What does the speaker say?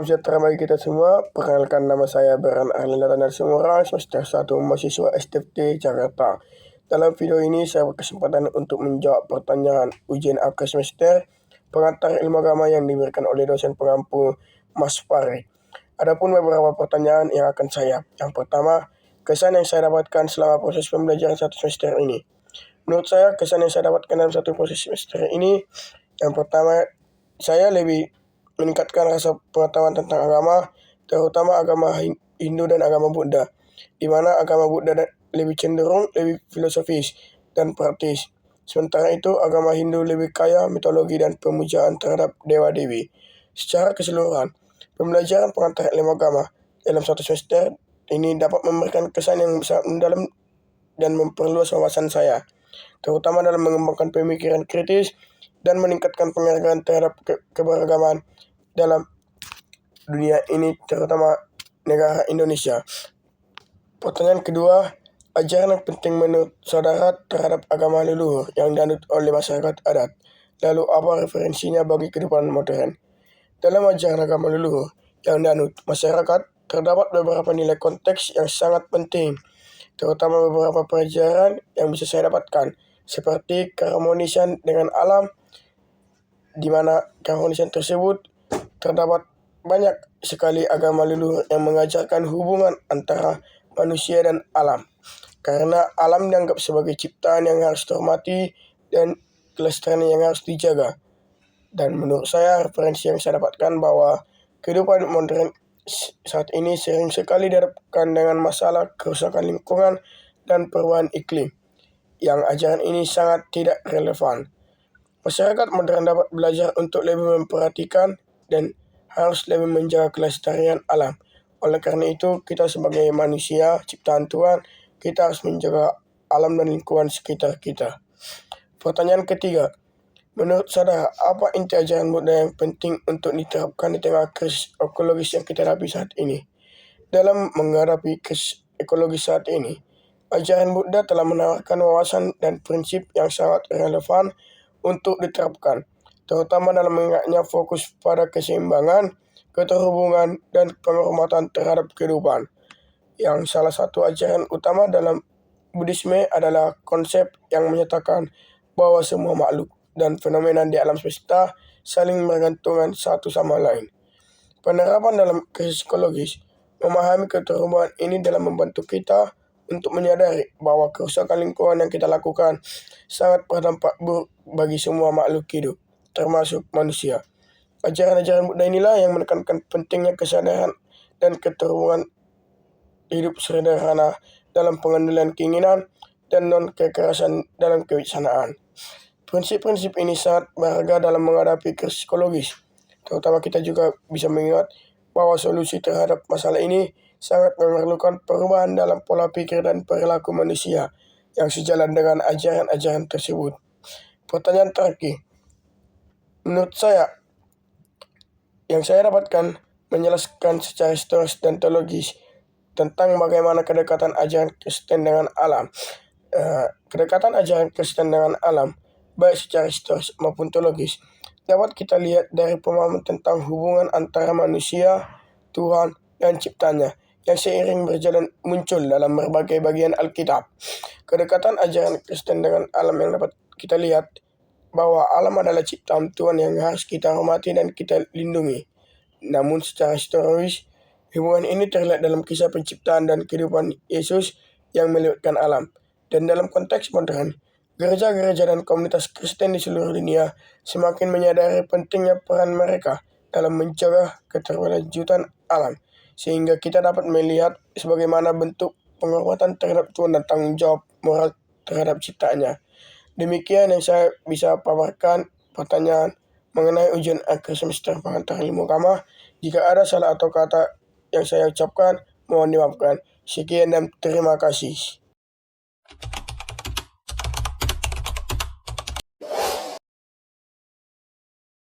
Salam sejahtera bagi kita semua. Perkenalkan, nama saya Beran Arlinda Tanar Semora, semester 1 mahasiswa STFT Jakarta. Dalam video ini saya berkesempatan untuk menjawab pertanyaan ujian akhir semester pengantar ilmu agama yang diberikan oleh dosen pengampu Mas Fahri. Adapun beberapa pertanyaan yang akan saya. Yang pertama, kesan yang saya dapatkan selama proses pembelajaran satu semester ini. Menurut saya, kesan yang saya dapatkan dalam satu proses semester ini, yang pertama, saya lebih meningkatkan rasa pengetahuan tentang agama, terutama agama Hindu dan agama Buddha, di mana agama Buddha lebih cenderung lebih filosofis dan praktis. Sementara itu, agama Hindu lebih kaya mitologi dan pemujaan terhadap dewa-dewi. Secara keseluruhan, pembelajaran pengantar ilmu agama dalam satu semester ini dapat memberikan kesan yang sangat mendalam dan memperluas wawasan saya, terutama dalam mengembangkan pemikiran kritis dan meningkatkan penghargaan terhadap keberagaman dalam dunia ini, terutama negara Indonesia. Pertanyaan kedua, ajaran yang penting menurut saudara terhadap agama leluhur yang dianut oleh masyarakat adat. Lalu apa referensinya bagi kehidupan modern? Dalam ajaran agama leluhur yang dianut masyarakat, terdapat beberapa nilai konteks yang sangat penting, terutama beberapa pelajaran yang bisa saya dapatkan, seperti keharmonisan dengan alam, di mana keharmonisan tersebut terdapat banyak sekali agama leluhur yang mengajarkan hubungan antara manusia dan alam, karena alam dianggap sebagai ciptaan yang harus dihormati dan kelestarian yang harus dijaga. Dan menurut saya, referensi yang saya dapatkan bahwa kehidupan modern saat ini sering sekali dihadapkan dengan masalah kerusakan lingkungan dan perubahan iklim, yang ajaran ini sangat tidak relevan. Masyarakat modern dapat belajar untuk lebih memperhatikan dan harus lebih menjaga kelestarian alam. Oleh karena itu, kita sebagai manusia ciptaan Tuhan, kita harus menjaga alam dan lingkungan sekitar kita. Pertanyaan ketiga, menurut saudara, apa inti ajaran Buddha yang penting untuk diterapkan di tengah krisis ekologis yang kita hadapi saat ini? Dalam menghadapi krisis ekologis saat ini, ajaran Buddha telah menawarkan wawasan dan prinsip yang sangat relevan untuk diterapkan, terutama dalam mengingatnya fokus pada keseimbangan, keterhubungan, dan penghormatan terhadap kehidupan. Yang salah satu ajaran utama dalam Buddhisme adalah konsep yang menyatakan bahwa semua makhluk dan fenomena di alam semesta saling bergantungan satu sama lain. Penerapan dalam krisis ekologis memahami keterhubungan ini dalam membantu kita untuk menyadari bahwa kerusakan lingkungan yang kita lakukan sangat berdampak buruk bagi semua makhluk hidup, termasuk manusia. Ajaran-ajaran Buddha inilah yang menekankan pentingnya kesadaran dan keterhubungan hidup sederhana dalam pengendalian keinginan dan non-kekerasan dalam kebijaksanaan. Prinsip-prinsip ini sangat berharga dalam menghadapi krisis ekologis, terutama kita juga bisa mengingat bahwa solusi terhadap masalah ini sangat memerlukan perubahan dalam pola pikir dan perilaku manusia yang sejalan dengan ajaran-ajaran tersebut. Pertanyaan terakhir, menurut saya, yang saya dapatkan menjelaskan secara historis dan teologis tentang bagaimana kedekatan ajaran Kristen dengan alam. Kedekatan ajaran Kristen dengan alam, baik secara historis maupun teologis, dapat kita lihat dari pemahaman tentang hubungan antara manusia, Tuhan, dan ciptanya yang seiring berjalan muncul dalam berbagai bagian Alkitab. Kedekatan ajaran Kristen dengan alam yang dapat kita lihat bahwa alam adalah ciptaan Tuhan yang harus kita hormati dan kita lindungi. Namun secara historis, hubungan ini terlihat dalam kisah penciptaan dan kehidupan Yesus yang melibatkan alam. Dan dalam konteks modern, gereja-gereja dan komunitas Kristen di seluruh dunia semakin menyadari pentingnya peran mereka dalam menjaga keterlanjutan alam, sehingga kita dapat melihat sebagaimana bentuk penghormatan terhadap Tuhan dan tanggung jawab moral terhadap ciptaannya. Demikian yang saya bisa paparkan pertanyaan mengenai ujian akhir semester pengantar ilmu agama. Jika ada salah atau kata yang saya ucapkan, mohon dimaafkan. Sekian dan terima kasih.